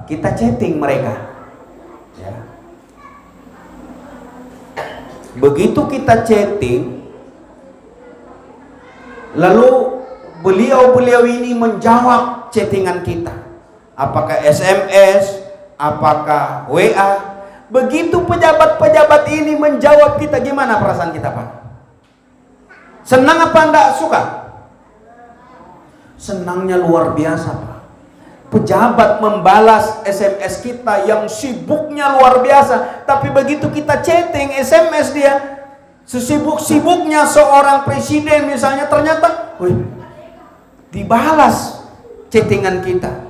Kita chatting mereka. Ya. Begitu kita chatting, lalu beliau-beliau ini menjawab chattingan kita. Apakah SMS, apakah WA. Begitu pejabat-pejabat ini menjawab kita, gimana perasaan kita, Pak? Senang apa enggak? Suka? Senangnya luar biasa, Pak. Pejabat membalas SMS kita yang sibuknya luar biasa, tapi begitu kita chatting SMS dia, sesibuk-sibuknya seorang presiden misalnya, ternyata dibalas chattingan kita.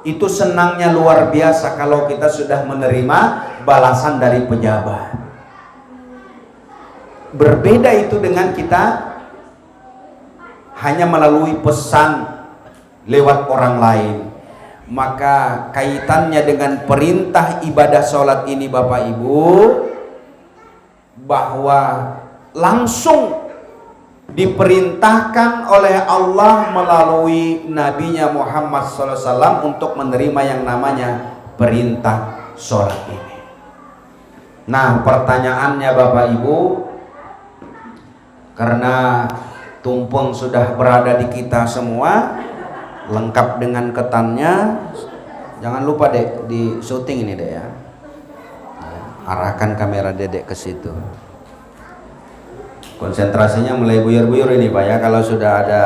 Itu senangnya luar biasa kalau kita sudah menerima balasan dari pejabat. Berbeda itu dengan kita hanya melalui pesan lewat orang lain. Maka kaitannya dengan perintah ibadah sholat ini Bapak Ibu, bahwa langsung diperintahkan oleh Allah melalui Nabi-Nya Muhammad SAW untuk menerima yang namanya perintah sholat ini. Nah, pertanyaannya Bapak Ibu, karena tumpeng sudah berada di kita semua, lengkap dengan ketannya, jangan lupa Dek, di syuting ini Dek ya. Arahkan kamera Dedek ke situ. Konsentrasinya mulai buyur-buyur ini Pak ya, kalau sudah ada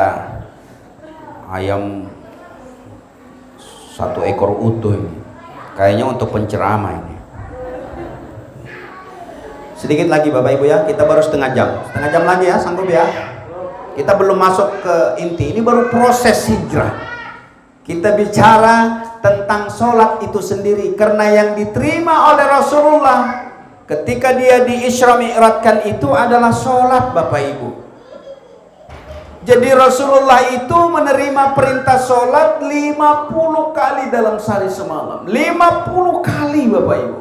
ayam 1 ekor utuh ini, kayaknya untuk penceramah ini. Sedikit lagi Bapak Ibu ya, kita baru setengah jam lagi ya, sanggup ya. Kita belum masuk ke inti, ini baru proses hijrah. Kita bicara tentang sholat itu sendiri, karena yang diterima oleh Rasulullah ketika dia di Isra Mi'rajkan itu adalah sholat Bapak Ibu. Jadi Rasulullah itu menerima perintah sholat 50 kali dalam sehari semalam. 50 kali Bapak Ibu.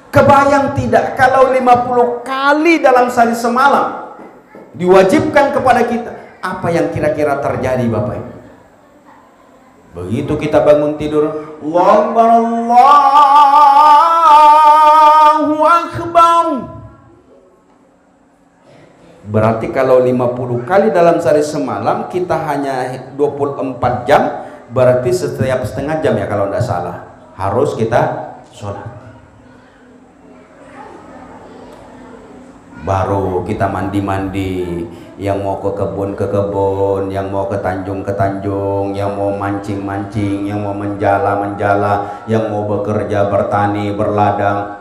Kebayang tidak kalau 50 kali dalam sehari semalam diwajibkan kepada kita, apa yang kira-kira terjadi Bapak Ibu? Begitu kita bangun tidur, Allahu Akbar. Berarti kalau 50 kali dalam sehari semalam, kita hanya 24 jam, berarti setiap setengah jam ya kalau tidak salah, harus kita sholat. Baru kita mandi-mandi, yang mau ke kebun, yang mau ke tanjung, yang mau mancing, yang mau menjala, yang mau bekerja, bertani, berladang.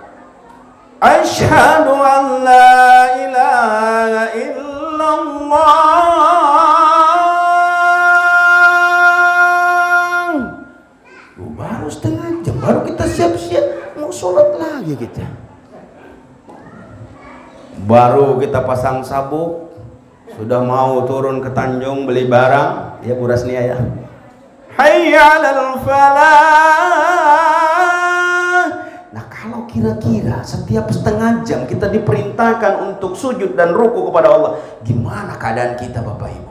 Asyhadu an la ilaha illallah. Baru setengah jam, baru kita siap-siap mau sholat lagi kita. Baru kita pasang sabuk, sudah mau turun ke Tanjung beli barang, ya Bu Rasnia ya. Hayya 'alal falah. Nah, kalau kira-kira setiap setengah jam kita diperintahkan untuk sujud dan ruku kepada Allah, gimana keadaan kita Bapak Ibu?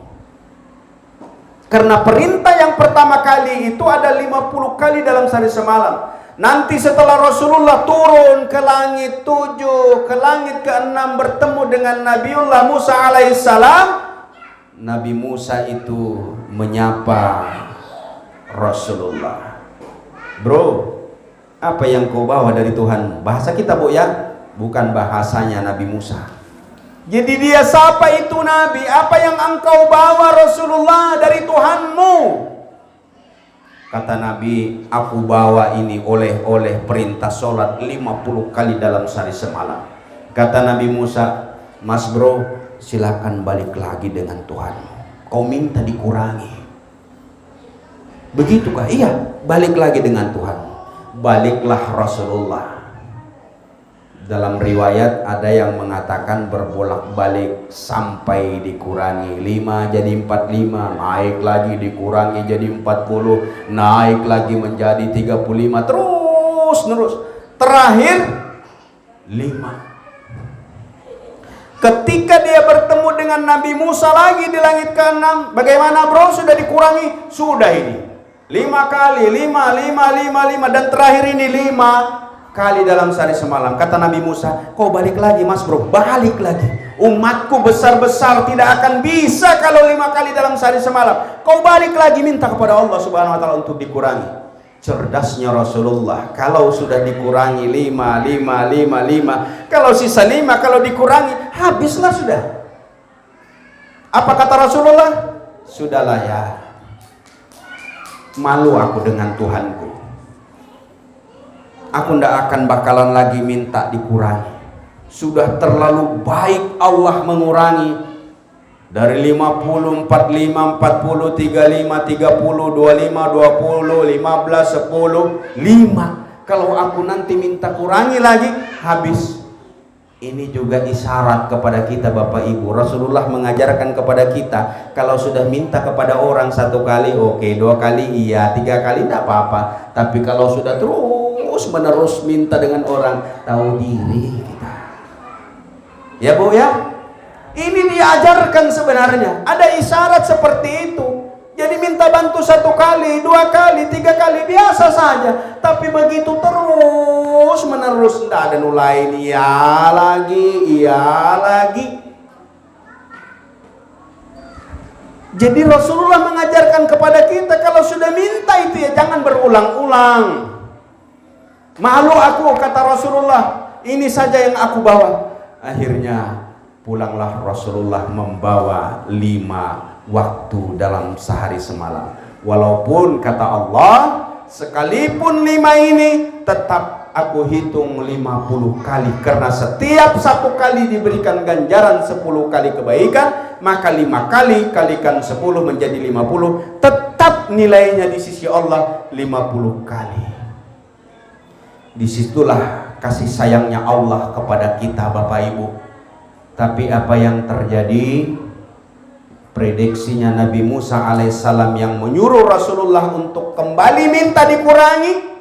Karena perintah yang pertama kali itu ada 50 kali dalam sehari semalam. Nanti setelah Rasulullah turun ke langit 7, ke langit ke-6 bertemu dengan Nabiullah Musa alaihissalam, Nabi Musa itu menyapa Rasulullah. Bro, apa yang kau bawa dari Tuhan? Bahasa kita Bu ya, bukan bahasanya Nabi Musa. Jadi dia sapa itu Nabi, apa yang engkau bawa Rasulullah dari Tuhanmu? Kata Nabi, aku bawa ini oleh perintah sholat 50 kali dalam sehari semalam. Kata Nabi Musa, Mas bro, silakan balik lagi dengan Tuhan. Kau minta dikurangi. Begitukah? Iya, balik lagi dengan Tuhan. Baliklah Rasulullah. Dalam riwayat ada yang mengatakan berbolak-balik sampai dikurangi 5 jadi 45, naik lagi dikurangi jadi 40, naik lagi menjadi 35, terus terakhir 5. Ketika dia bertemu dengan Nabi Musa lagi di langit ke-6, bagaimana bro? Sudah dikurangi? Sudah ini. 5 kali, 5, dan terakhir ini 5 kali dalam sehari semalam. Kata Nabi Musa, kau balik lagi mas bro, balik lagi. Umatku besar-besar tidak akan bisa kalau 5 kali dalam sehari semalam. Kau balik lagi, minta kepada Allah Subhanahu Wa Taala untuk dikurangi. Cerdasnya Rasulullah, kalau sudah dikurangi 5, kalau sisa 5, kalau dikurangi habislah sudah. Apa kata Rasulullah? Sudahlah ya, malu aku dengan Tuhanku. Aku tidak akan bakalan lagi minta dikurangi. Sudah terlalu baik Allah mengurangi. Dari 50, 45, 40, 35, 30, 25, 20, 15, 10, 5. Kalau aku nanti minta kurangi lagi, habis. Ini juga isyarat kepada kita Bapak Ibu. Rasulullah mengajarkan kepada kita, kalau sudah minta kepada orang 1 kali, oke, 2 kali iya, 3 kali tidak apa-apa. Tapi kalau sudah terus menerus minta dengan orang, tahu diri kita. Ya Bu ya? Ini diajarkan sebenarnya. Ada isyarat seperti itu. Jadi minta bantu 1 kali, 2 kali, 3 kali biasa saja. Tapi begitu terus menerus, tidak ada nulain iya lagi. Jadi Rasulullah mengajarkan kepada kita, kalau sudah minta itu ya jangan berulang-ulang. Malu aku, kata Rasulullah, ini saja yang aku bawa. Akhirnya pulanglah Rasulullah membawa 5 waktu dalam sehari semalam. Walaupun kata Allah, sekalipun 5 ini tetap aku hitung 50 kali, karena setiap 1 kali diberikan ganjaran 10 kali kebaikan, maka 5 kali kalikan 10 menjadi 50, tetap nilainya di sisi Allah 50 kali. Disitulah kasih sayangnya Allah kepada kita Bapak Ibu. Tapi apa yang terjadi? Prediksinya Nabi Musa alaihissalam yang menyuruh Rasulullah untuk kembali minta dikurangi,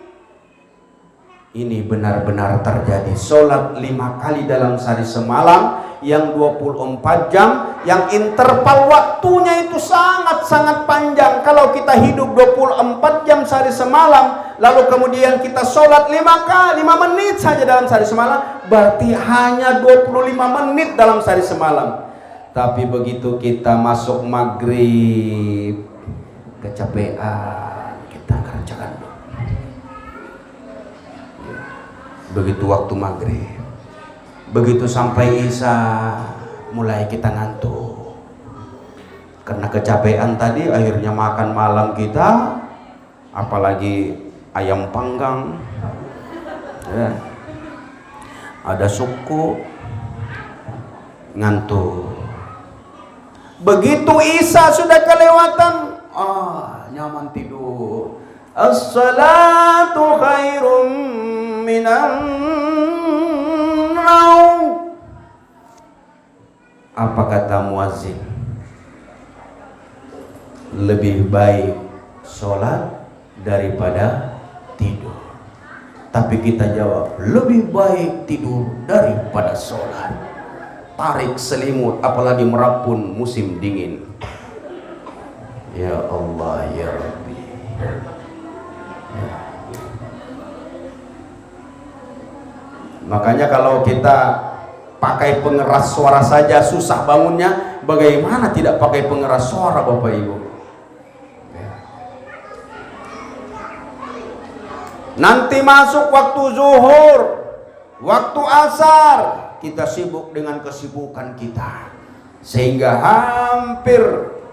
ini benar-benar terjadi. Sholat 5 kali dalam sehari semalam yang 24 jam, yang interval waktunya itu sangat-sangat panjang. Kalau kita hidup 24 jam sehari semalam, lalu kemudian kita sholat 5 menit saja dalam sehari semalam, berarti hanya 25 menit dalam sehari semalam. Tapi begitu kita masuk maghrib, kecapean, kita kerjakan. Begitu waktu maghrib, begitu sampai isya, mulai kita ngantuk. Karena kecapean tadi, akhirnya makan malam kita, apalagi ayam panggang, ya, ada suku, ngantuk. Begitu isya sudah kelewatan, nyaman tidur. As-salatu khairum minan naum. Apa kata muazzin? Lebih baik sholat daripada tidur. Tapi kita jawab, lebih baik tidur daripada sholat. Tarik selimut, apalagi merapun musim dingin. Ya Allah, ya Rabbi. Makanya kalau kita pakai pengeras suara saja susah bangunnya, bagaimana tidak pakai pengeras suara Bapak Ibu? Nanti masuk waktu zuhur, waktu asar, kita sibuk dengan kesibukan kita, sehingga hampir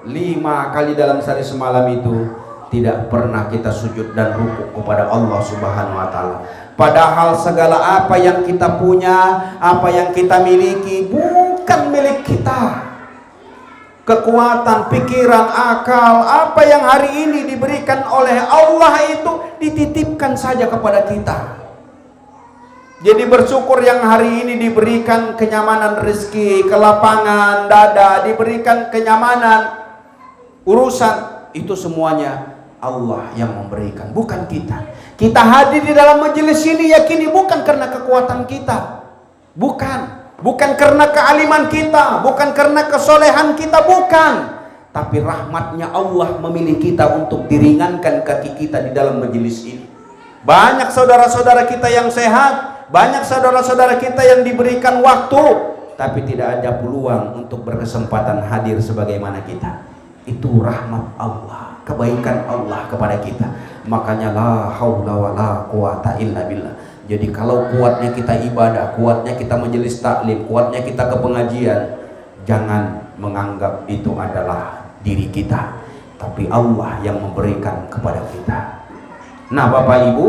5 kali dalam sehari semalam itu tidak pernah kita sujud dan rukuk kepada Allah Subhanahu wa Ta'ala. Padahal segala apa yang kita punya, apa yang kita miliki, bukan milik kita. Kekuatan, pikiran, akal, apa yang hari ini diberikan oleh Allah itu dititipkan saja kepada kita. Jadi bersyukur yang hari ini diberikan kenyamanan rezeki, kelapangan dada, diberikan kenyamanan urusan, itu semuanya Allah yang memberikan, bukan kita. Kita hadir di dalam majelis ini, yakini bukan karena kekuatan kita, bukan karena kealiman kita, bukan karena kesolehan kita, bukan. tapi rahmatnya Allah memilih kita untuk diringankan kaki kita di dalam majelis ini. Banyak saudara-saudara kita yang sehat, banyak saudara-saudara kita yang diberikan waktu, tapi tidak ada peluang untuk berkesempatan hadir sebagaimana kita. Itu rahmat Allah, kebaikan Allah kepada kita. Makanya la haula wala quwata illa billah. Jadi kalau kuatnya kita ibadah, kuatnya kita majelis taklim, kuatnya kita ke pengajian, jangan menganggap itu adalah diri kita, tapi Allah yang memberikan kepada kita. Nah Bapak Ibu,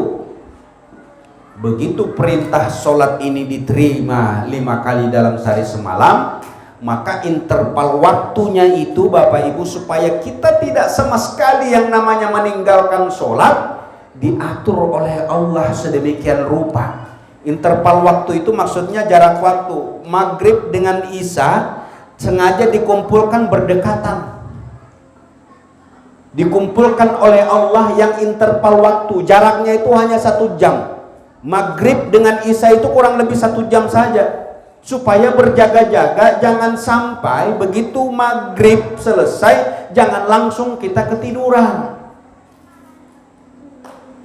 begitu perintah sholat ini diterima 5 kali dalam sehari semalam, maka interval waktunya itu Bapak Ibu, supaya kita tidak sama sekali yang namanya meninggalkan sholat, diatur oleh Allah sedemikian rupa. Interval waktu itu maksudnya jarak waktu maghrib dengan isya sengaja dikumpulkan berdekatan, dikumpulkan oleh Allah yang interval waktu jaraknya itu hanya 1 jam. Maghrib dengan isya itu kurang lebih 1 jam saja, supaya berjaga-jaga jangan sampai begitu maghrib selesai jangan langsung kita ketiduran.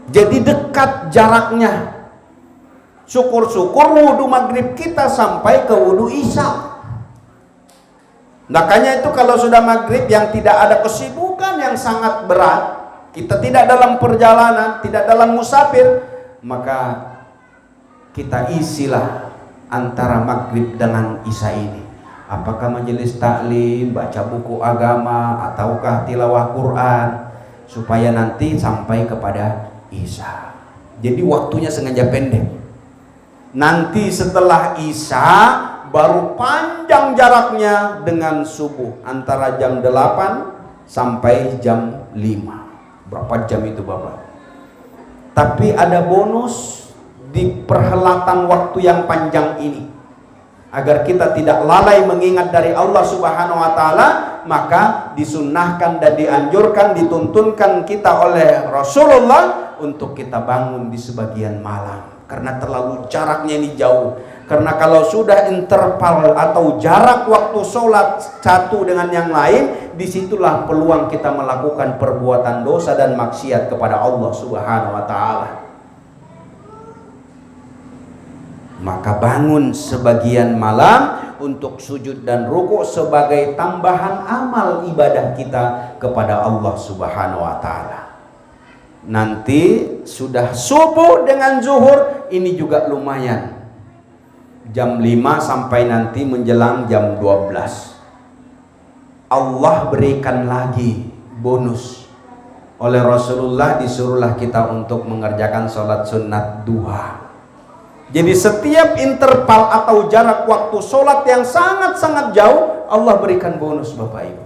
Jadi dekat jaraknya. Syukur-syukur wudhu maghrib kita sampai ke wudhu isya. Makanya itu kalau sudah maghrib yang tidak ada kesibukan yang sangat berat, kita tidak dalam perjalanan, tidak dalam musafir, maka kita isilah antara maghrib dengan isya ini. Apakah majelis taklim, baca buku agama, ataukah tilawah Quran, supaya nanti sampai kepada isya. Jadi waktunya sengaja pendek. Nanti setelah isya baru panjang jaraknya dengan subuh, antara jam 8 sampai jam 5. Berapa jam itu Bapak? Tapi ada bonus di perhelatan waktu yang panjang ini. Agar kita tidak lalai mengingat dari Allah Subhanahu wa taala, maka disunnahkan dan dianjurkan, dituntunkan kita oleh Rasulullah untuk kita bangun di sebagian malam. Karena terlalu jaraknya ini jauh. Karena kalau sudah interval atau jarak waktu sholat satu dengan yang lain, disitulah peluang kita melakukan perbuatan dosa dan maksiat kepada Allah Subhanahu wa ta'ala. Maka bangun sebagian malam untuk sujud dan ruku sebagai tambahan amal ibadah kita kepada Allah Subhanahu wa ta'ala. Nanti sudah subuh dengan zuhur, ini juga lumayan. Jam 5 sampai nanti menjelang jam 12. Allah berikan lagi bonus. Oleh Rasulullah disuruhlah kita untuk mengerjakan sholat sunat duha. Jadi setiap interval atau jarak waktu sholat yang sangat-sangat jauh, Allah berikan bonus Bapak Ibu.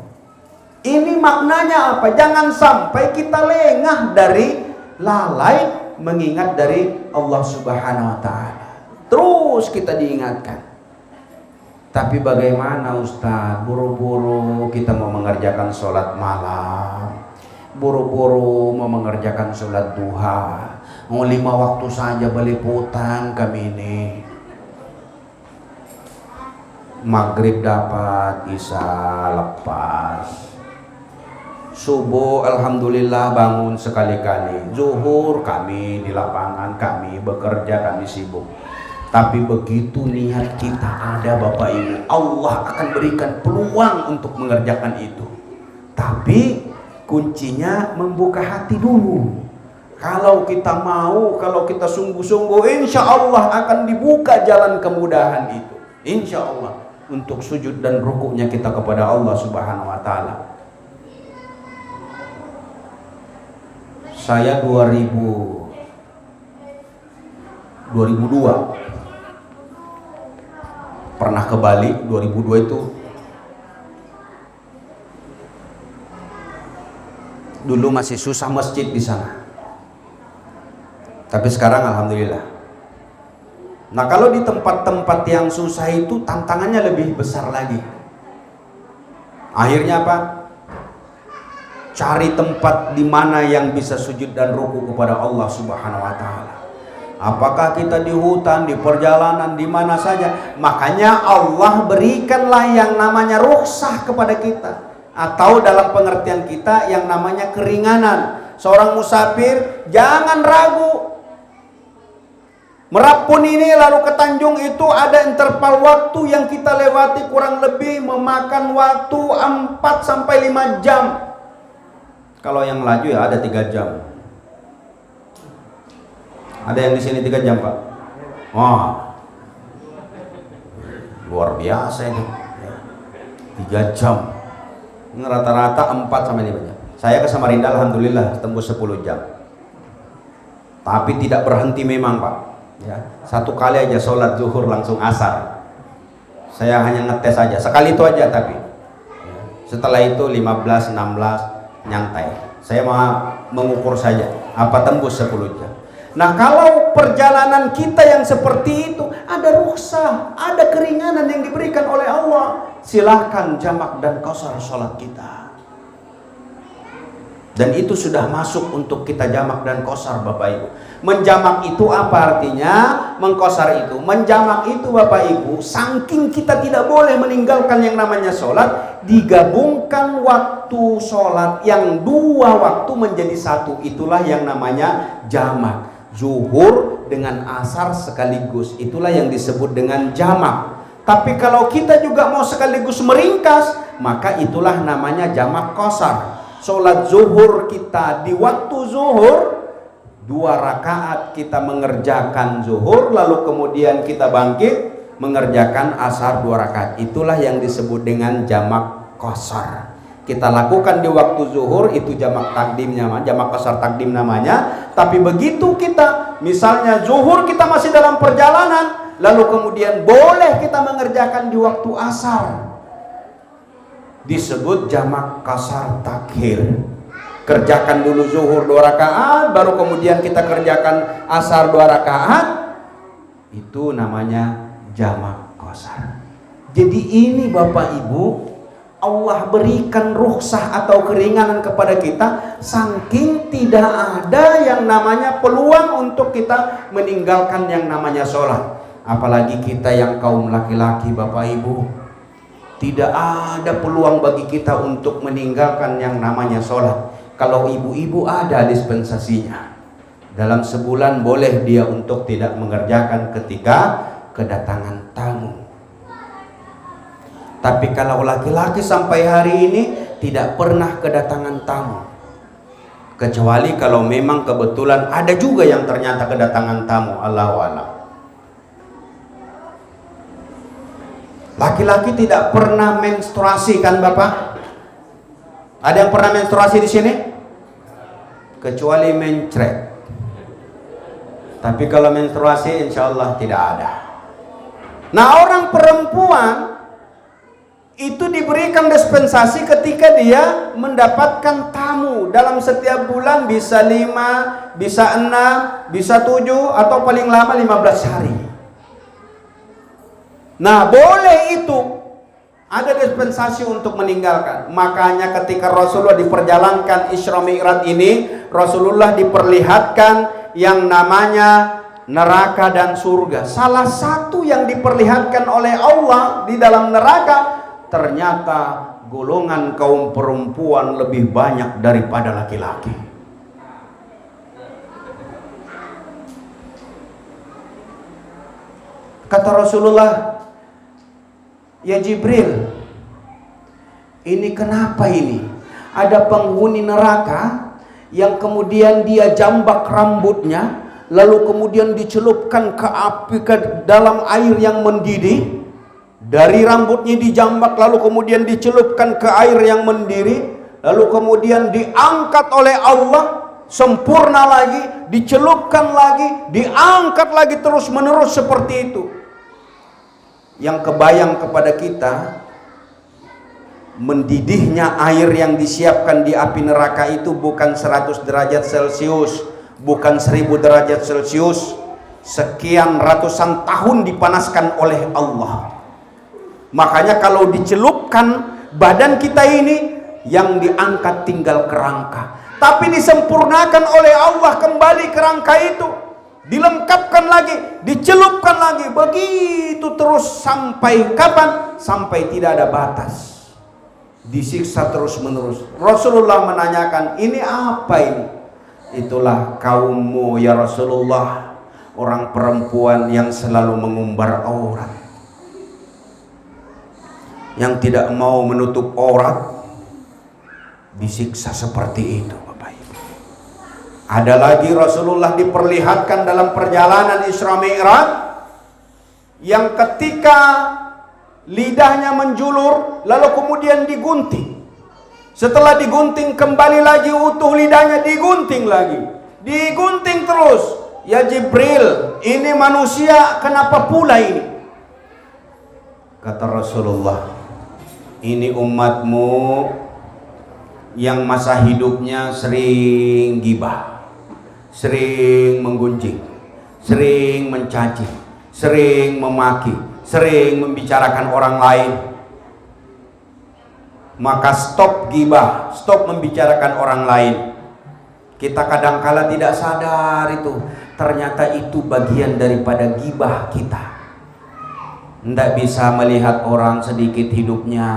Ini maknanya apa? Jangan sampai kita lengah dari lalai mengingat dari Allah Subhanahu wa ta'ala. Terus kita diingatkan. Tapi bagaimana Ustaz? Buru-buru kita mau mengerjakan sholat malam, buru-buru mau mengerjakan sholat duha, mau 5 waktu saja beliputan kami ini. Maghrib dapat, isya lepas, subuh alhamdulillah bangun sekali-kali, zuhur kami di lapangan, kami bekerja, kami sibuk. Tapi begitu niat kita ada Bapak Ibu, Allah akan berikan peluang untuk mengerjakan itu. Tapi kuncinya membuka hati dulu. Kalau kita mau, kalau kita sungguh-sungguh, insya Allah akan dibuka jalan kemudahan itu. Insya Allah untuk sujud dan rukuknya kita kepada Allah Subhanahu wa ta'ala. Saya 2002 pernah ke Bali. 2002 itu dulu masih susah masjid di sana. Tapi sekarang alhamdulillah. Nah, kalau di tempat-tempat yang susah itu tantangannya lebih besar lagi. Akhirnya apa? Cari tempat di mana yang bisa sujud dan ruku kepada Allah Subhanahu wa ta'ala. Apakah kita di hutan, di perjalanan, di mana saja. Makanya Allah berikanlah yang namanya rukhsah kepada kita. atau dalam pengertian kita yang namanya keringanan. Seorang musafir jangan ragu. Merak pun ini lalu ke Tanjung itu ada interval waktu yang kita lewati kurang lebih memakan waktu 4 sampai 5 jam. Kalau yang laju ya ada 3 jam. Ada yang di sini 3 jam, Pak? Wah, luar biasa ini. 3 jam. Ini rata-rata 4 sampai 5 jam. Saya ke Samarinda alhamdulillah tembus 10 jam. Tapi tidak berhenti memang, Pak. Ya, satu kali aja sholat zuhur langsung asar. Saya hanya ngetes aja, sekali itu aja tapi. Setelah itu 15, 16 nyantai. Saya mau mengukur saja apa tembus 10 jam. Nah, kalau perjalanan kita yang seperti itu ada rukhsah, ada keringanan yang diberikan oleh Allah. Silahkan jamak dan qashar sholat kita. Dan itu sudah masuk untuk kita jamak dan qashar, Bapak Ibu. Menjamak itu apa artinya? Mengqashar itu. Menjamak itu, Bapak Ibu, saking kita tidak boleh meninggalkan yang namanya sholat, digabungkan waktu sholat yang 2 waktu menjadi 1. Itulah yang namanya jamak. Zuhur dengan asar sekaligus, itulah yang disebut dengan jamak. Tapi kalau kita juga mau sekaligus meringkas, maka itulah namanya jamak qashar. Sholat zuhur kita di waktu zuhur 2 rakaat kita mengerjakan zuhur, lalu kemudian kita bangkit mengerjakan asar 2 rakaat. Itulah yang disebut dengan jamak qashar. Kita lakukan di waktu zuhur, itu jamak takdimnya, jamak qashar takdim namanya. Tapi begitu kita misalnya zuhur kita masih dalam perjalanan, lalu kemudian boleh kita mengerjakan di waktu asar, disebut jamak qashar takhir. Kerjakan dulu zuhur 2 rakaat, baru kemudian kita kerjakan asar 2 rakaat. Itu namanya jamak qashar. Jadi ini Bapak Ibu, Allah berikan rukhsah atau keringanan kepada kita, saking tidak ada yang namanya peluang untuk kita meninggalkan yang namanya sholat. Apalagi kita yang kaum laki-laki, Bapak Ibu, tidak ada peluang bagi kita untuk meninggalkan yang namanya sholat. Kalau ibu-ibu ada dispensasinya, dalam sebulan boleh dia untuk tidak mengerjakan ketika kedatangan tamu. Tapi kalau laki-laki sampai hari ini tidak pernah kedatangan tamu, kecuali kalau memang kebetulan ada juga yang ternyata kedatangan tamu, Allahu a'lam. Laki-laki tidak pernah menstruasi kan Bapak? Ada yang pernah menstruasi di sini? Kecuali mencret. Tapi kalau menstruasi insya Allah tidak ada. Nah, orang perempuan itu diberikan dispensasi ketika dia mendapatkan tamu. Dalam setiap bulan bisa 5, bisa 6, bisa 7, atau paling lama 15 hari. Nah, boleh itu. Ada dispensasi untuk meninggalkan. Makanya ketika Rasulullah diperjalankan Isra Mi'raj ini, Rasulullah diperlihatkan yang namanya neraka dan surga. Salah satu yang diperlihatkan oleh Allah di dalam neraka, ternyata golongan kaum perempuan lebih banyak daripada laki-laki. Kata Rasulullah, "Ya Jibril, ini kenapa ini? Ada penghuni neraka yang kemudian dia jambak rambutnya, lalu kemudian dicelupkan ke api, ke dalam air yang mendidih. Dari rambutnya dijambak, lalu kemudian dicelupkan ke air yang mendidih, lalu kemudian diangkat oleh Allah, sempurna lagi, dicelupkan lagi, diangkat lagi, terus menerus seperti itu." Yang kebayang kepada kita, mendidihnya air yang disiapkan di api neraka itu bukan 100 derajat Celcius, bukan 1000 derajat Celcius, sekian ratusan tahun dipanaskan oleh Allah. Makanya kalau dicelupkan badan kita ini, yang diangkat tinggal kerangka, tapi disempurnakan oleh Allah kembali kerangka itu, dilengkapkan lagi, dicelupkan lagi, begitu terus sampai kapan? Sampai tidak ada batas. disiksa terus-menerus. Rasulullah menanyakan, ini apa ini? Itulah kaummu ya Rasulullah, orang perempuan yang selalu mengumbar aurat, yang tidak mau menutup aurat, disiksa seperti itu, Bapak Ibu. Ada lagi Rasulullah diperlihatkan dalam perjalanan Isra Mi'raj yang ketika lidahnya menjulur lalu kemudian digunting. Setelah digunting kembali lagi utuh lidahnya, digunting lagi, digunting terus. Ya Jibril, ini manusia kenapa pula ini? Kata Rasulullah, ini umatmu yang masa hidupnya sering gibah, sering menggunjing, sering mencaci, sering memaki, sering membicarakan orang lain. Maka stop gibah, stop membicarakan orang lain. Kita kadangkala tidak sadar itu, ternyata itu bagian daripada gibah kita. Tidak bisa melihat orang sedikit hidupnya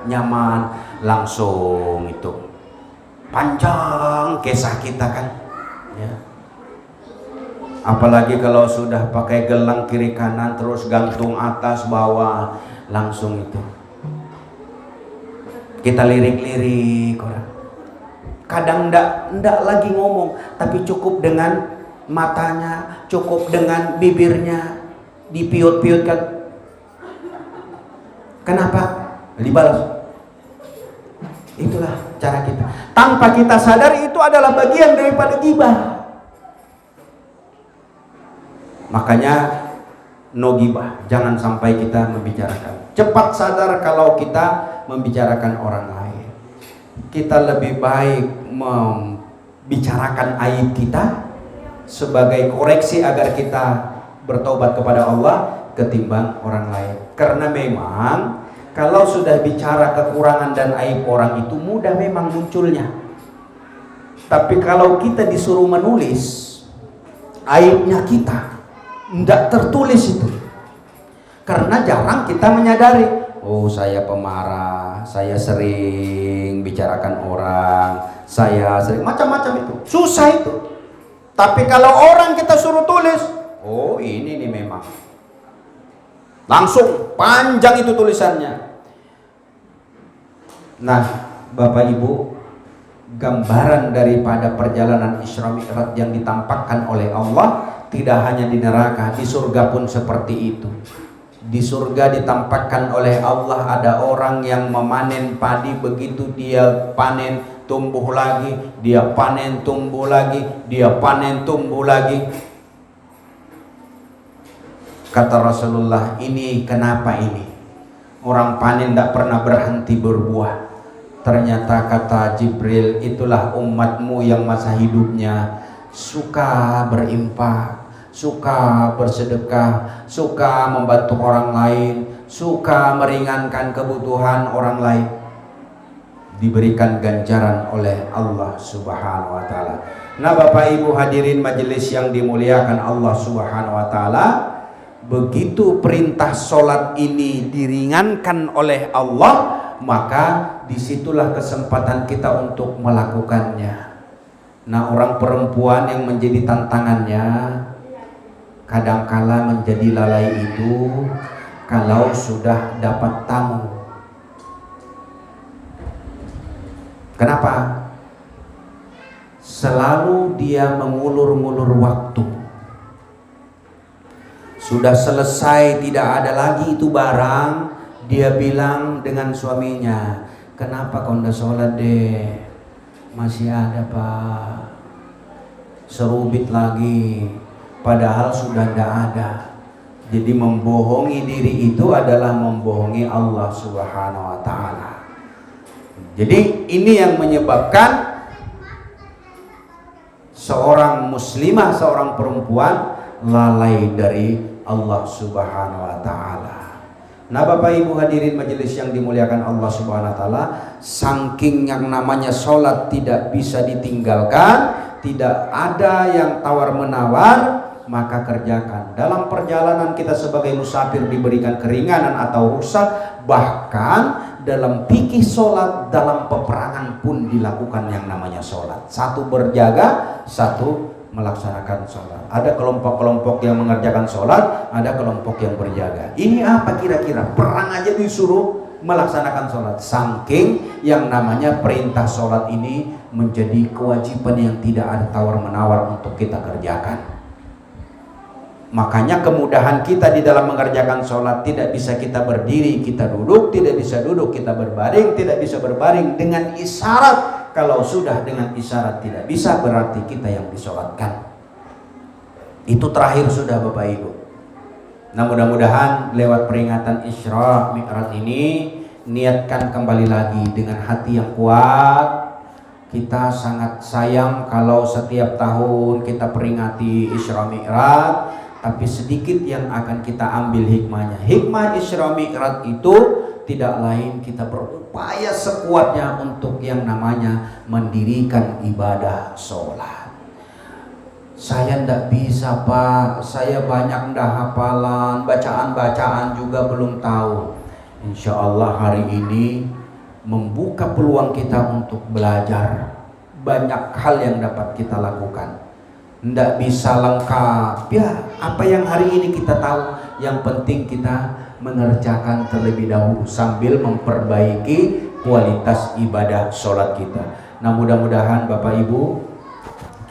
nyaman, langsung itu panjang kisah kita kan ya. Apalagi kalau sudah pakai gelang kiri kanan terus gantung atas bawah, langsung itu kita lirik-lirik orang. Kadang ndak lagi ngomong, tapi cukup dengan matanya, cukup dengan bibirnya dipiut-piutkan. Kenapa? Dibalas. Itulah cara kita. Tanpa kita sadar itu adalah bagian daripada ghibah. Makanya no ghibah, jangan sampai kita membicarakan. Cepat sadar kalau kita membicarakan orang lain. Kita lebih baik membicarakan aib kita sebagai koreksi agar kita bertobat kepada Allah ketimbang orang lain. Karena memang kalau sudah bicara kekurangan dan aib orang itu mudah memang munculnya. Tapi kalau kita disuruh menulis aibnya kita, tidak tertulis itu. Karena jarang kita menyadari, oh saya pemarah, saya sering bicarakan orang, saya sering macam-macam itu. Susah itu. Tapi kalau orang kita suruh tulis, oh ini nih memang. Langsung panjang itu tulisannya. Nah, Bapak Ibu, gambaran daripada perjalanan Isra Mi'raj yang ditampakkan oleh Allah tidak hanya di neraka, di surga pun seperti itu. Di surga ditampakkan oleh Allah ada orang yang memanen padi, begitu dia panen tumbuh lagi, dia panen tumbuh lagi, dia panen tumbuh lagi. Kata Rasulullah, ini kenapa ini? Orang panen tidak pernah berhenti berbuah. Ternyata kata Jibril, itulah umatmu yang masa hidupnya suka berinfak, suka bersedekah, suka membantu orang lain, suka meringankan kebutuhan orang lain. Diberikan ganjaran oleh Allah Subhanahu wa taala. Nah, Bapak Ibu hadirin majelis yang dimuliakan Allah Subhanahu wa taala, begitu perintah sholat ini diringankan oleh Allah, maka disitulah kesempatan kita untuk melakukannya. Nah, orang perempuan yang menjadi tantangannya kadangkala menjadi lalai itu kalau sudah dapat tamu. Kenapa? Selalu dia mengulur-ngulur waktu. Sudah selesai, tidak ada lagi itu barang, dia bilang dengan suaminya, kenapa kau ndak sholat deh? Masih ada pak, serubit lagi, padahal sudah tidak ada. Jadi membohongi diri itu adalah membohongi Allah Subhanahu wa taala. Jadi ini yang menyebabkan seorang muslimah, seorang perempuan lalai dari Allah Subhanahu wa taala. Nah, Bapak Ibu hadirin majelis yang dimuliakan Allah Subhanahu wa taala, saking yang namanya sholat tidak bisa ditinggalkan, tidak ada yang tawar menawar, maka kerjakan. Dalam perjalanan kita sebagai musafir diberikan keringanan atau rukhsah, bahkan dalam fikih sholat, dalam peperangan pun dilakukan yang namanya sholat. Satu berjaga, satu melaksanakan sholat. Ada kelompok-kelompok yang mengerjakan sholat, ada kelompok yang berjaga. Ini apa kira-kira? Perang aja disuruh melaksanakan sholat. Saking yang namanya perintah sholat ini menjadi kewajiban yang tidak ada tawar-menawar untuk kita kerjakan. Makanya kemudahan kita di dalam mengerjakan sholat, tidak bisa kita berdiri, kita duduk, tidak bisa duduk, kita berbaring, tidak bisa berbaring dengan isyarat. Kalau sudah dengan isyarat tidak bisa, berarti kita yang disolatkan. Itu terakhir sudah Bapak Ibu. Nah, mudah-mudahan lewat peringatan Isra Mi'raj ini, niatkan kembali lagi dengan hati yang kuat. Kita sangat sayang kalau setiap tahun kita peringati Isra Mi'raj, tapi sedikit yang akan kita ambil hikmahnya. Hikmah Isra Mi'raj itu tidak lain kita berupaya sekuatnya untuk yang namanya mendirikan ibadah sholat. Saya ndak bisa Pak, saya banyak ndak hafalan, bacaan-bacaan juga belum tahu. Insya Allah hari ini membuka peluang kita untuk belajar. Banyak hal yang dapat kita lakukan. Ndak bisa lengkap ya, apa yang hari ini kita tahu, yang penting kita mengerjakan terlebih dahulu sambil memperbaiki kualitas ibadah sholat kita. Nah, mudah-mudahan Bapak Ibu,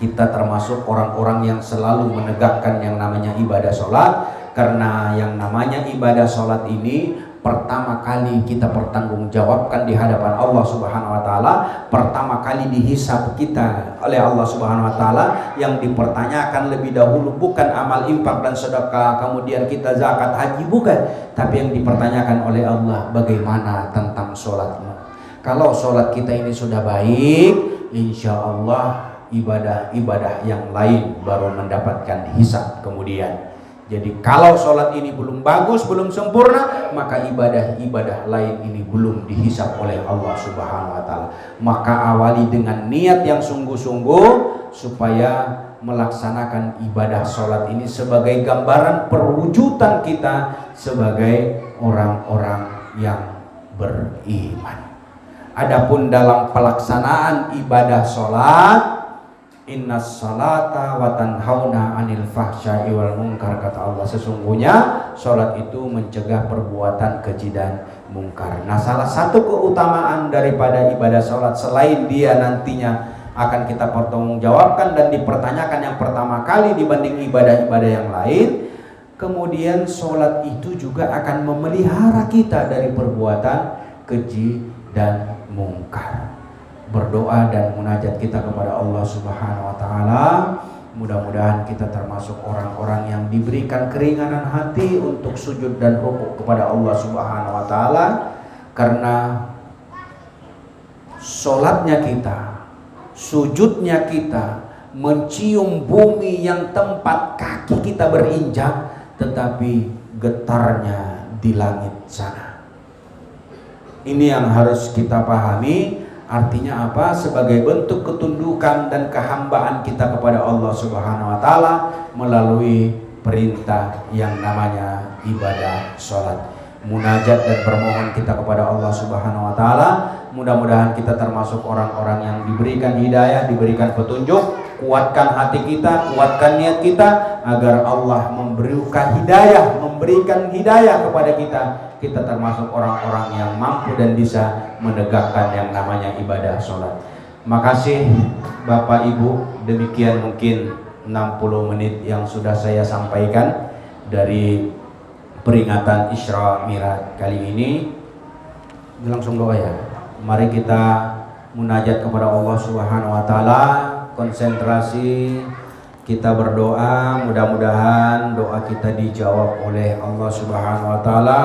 kita termasuk orang-orang yang selalu menegakkan yang namanya ibadah sholat, karena yang namanya ibadah sholat ini pertama kali kita pertanggungjawabkan di hadapan Allah Subhanahu wa taala, pertama kali dihisab kita oleh Allah Subhanahu wa taala. Yang dipertanyakan lebih dahulu bukan amal infak dan sedekah, kemudian kita zakat, haji, bukan, tapi yang dipertanyakan oleh Allah, bagaimana tentang sholatmu. Kalau sholat kita ini sudah baik, insya Allah ibadah-ibadah yang lain baru mendapatkan hisab kemudian. Jadi kalau sholat ini belum bagus, belum sempurna, maka ibadah-ibadah lain ini belum dihisab oleh Allah Subhanahu wa taala. Maka awali dengan niat yang sungguh-sungguh supaya melaksanakan ibadah sholat ini sebagai gambaran perwujudan kita sebagai orang-orang yang beriman. Adapun dalam pelaksanaan ibadah sholat, innas salata wa tanhauna 'anil fahsya'i wal munkar, kata Allah, sesungguhnya salat itu mencegah perbuatan keji dan mungkar. Nah, salah satu keutamaan daripada ibadah salat selain dia nantinya akan kita pertanggungjawabkan dan dipertanyakan yang pertama kali dibanding ibadah-ibadah yang lain, kemudian salat itu juga akan memelihara kita dari perbuatan keji dan mungkar. Berdoa dan munajat kita kepada Allah Subhanahu wa taala, mudah-mudahan kita termasuk orang-orang yang diberikan keringanan hati untuk sujud dan rukuk kepada Allah Subhanahu wa taala, karena sholatnya kita, sujudnya kita mencium bumi yang tempat kaki kita berinjak, tetapi getarnya di langit sana. Ini yang harus kita pahami. Artinya apa? Sebagai bentuk ketundukan dan kehambaan kita kepada Allah Subhanahu wa taala melalui perintah yang namanya ibadah sholat. Munajat dan bermohon kita kepada Allah Subhanahu wa taala, mudah-mudahan kita termasuk orang-orang yang diberikan hidayah, diberikan petunjuk. Kuatkan hati kita, kuatkan niat kita agar Allah memberikan hidayah kepada kita. Kita termasuk orang-orang yang mampu dan bisa menegakkan yang namanya ibadah sholat. Makasih Bapak Ibu, demikian mungkin 60 menit yang sudah saya sampaikan dari peringatan Isra Mi'raj kali ini. Langsung doa ya. Mari kita munajat kepada Allah Subhanahu wa taala, konsentrasi, kita berdoa, mudah-mudahan doa kita dijawab oleh Allah Subhanahu wa taala.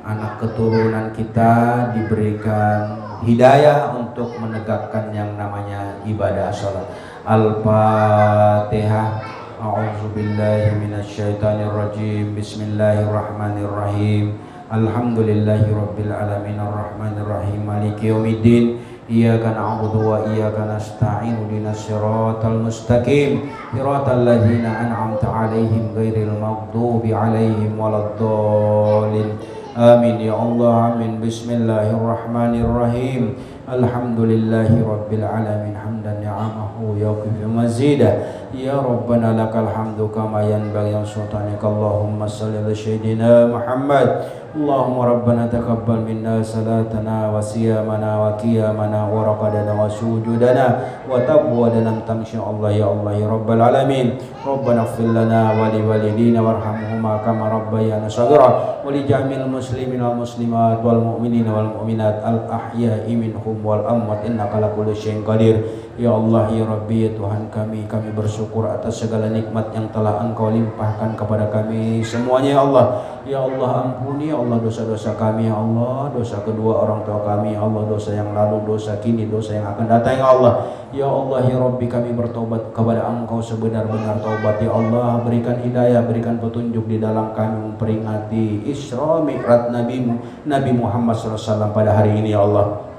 Anak keturunan kita diberikan hidayah untuk menegakkan yang namanya ibadah sholat. Al-Fatihah. A'udzubillahi minasyaitonirrajim. Bismillahirrahmanirrahim. Alhamdulillahirabbil alamin arrahmanirrahim maliki yaumiddin. Iyyaka na'budu wa iyyaka nasta'in ihdinas siratal mustaqim siratal ladzina an'amta 'alaihim ghairil maghdubi 'alaihim waladdallin. Amin ya Allah, amin. Bismillahirrahmanirrahim. Alhamdulillahi rabbil alamin hamdan ni'amahu yaqifu mazida. Ya Rabbana lakal hamdu kama yanbaghi li sultanika. Allahumma shalli ala sayyidina Muhammad. Allahumma rabbana taqabbal minna salatana wa siyamana wa qiyamana wa raqadana wa sujudana wa tabwadana tamsya Allah ya Allah ya rabbal alamin. Rabbana ighfir lana wa li walidina warhamhuma kama rabbayana shaghira wa li jami'il muslimin wal muslimat wal mu'minina wal mu'minat al ahya'i minhum wal amwat innaka ala kulli syai'in qadir. Ya Allah ya Rabbi ya Tuhan kami bersyukur atas segala nikmat yang telah Engkau limpahkan kepada kami semuanya ya Allah. Ya Allah ampuni ya Allah dosa-dosa kami ya Allah, dosa kedua orang tua kami ya Allah, dosa yang lalu, dosa kini, dosa yang akan datang ya Allah. Ya Allah ya Rabbi kami bertobat kepada Engkau sebenar-benar taubat ya Allah. Berikan hidayah, berikan petunjuk di dalam kami memperingati Isra Mi'raj Nabi Muhammad SAW pada hari ini ya Allah.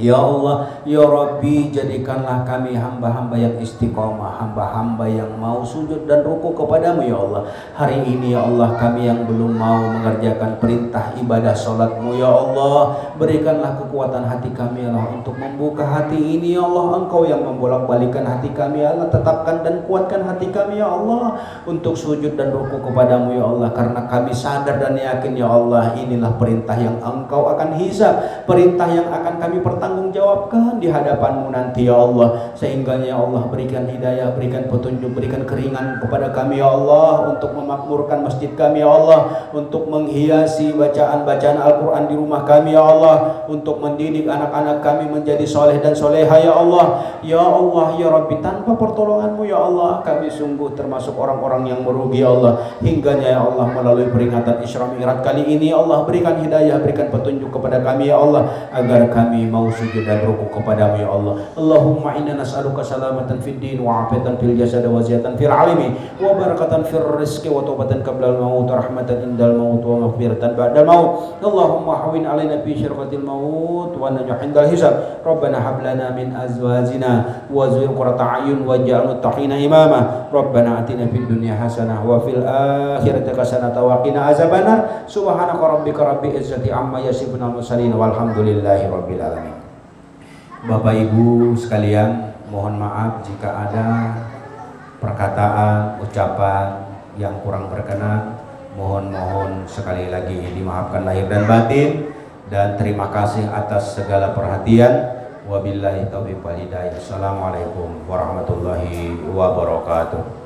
Ya Allah, ya Rabbi jadikanlah kami hamba-hamba yang istiqomah, hamba-hamba yang mau sujud dan ruku kepadamu ya Allah. Hari ini ya Allah kami yang belum mau mengerjakan perintah ibadah salatmu ya Allah, berikanlah kekuatan hati kami ya Allah untuk membuka hati ini ya Allah. Engkau yang membolak-balikan hati kami ya Allah, tetapkan dan kuatkan hati kami ya Allah untuk sujud dan ruku kepadamu ya Allah, karena kami sadar dan yakin ya Allah inilah perintah yang Engkau akan hisab, perintah yang akan kami tanggungjawabkan di hadapanmu nanti ya Allah. Sehingga ya Allah berikan hidayah, berikan petunjuk, berikan keringan kepada kami ya Allah untuk memakmurkan masjid kami ya Allah, untuk menghiasi bacaan-bacaan Al-Quran di rumah kami ya Allah, untuk mendidik anak-anak kami menjadi soleh dan soleha ya Allah. Ya Allah ya Rabbi, tanpa pertolonganmu ya Allah kami sungguh termasuk orang-orang yang merugi ya Allah. Hingganya ya Allah melalui peringatan Isra Mi'raj kali ini ya Allah berikan hidayah, berikan petunjuk kepada kami ya Allah agar kami mau sujud dan ruku kepadamu ya Allah. Allahumma inna nas'aluka salamatan fid din wa afiatan fil jasad wa ziyatan fil alimi wa barakatan fil rizqi wa taubatan qabla al maut wa rahmatan indal maut wa maghfiratan ba'da maut. Allahumma hawin alaina fi syirqatil maut wa najah indal hisab. Rabbana hab lana min azwajina wa zurriyyati qurrata a'yun waj'alna muttaqina imama. Rabbana atina fid dunya hasanah wa fil akhirati hasanah wa qina azabannar. Subhanaka rabbika rabbil izzati amma yasifun al mursalin walhamdulillahi rabbil alamin. Bapak Ibu sekalian, mohon maaf jika ada perkataan, ucapan yang kurang berkenan. Mohon sekali lagi dimaafkan lahir dan batin, dan terima kasih atas segala perhatian. Wabillahi taufiq wal hidayah. Assalamualaikum warahmatullahi wabarakatuh.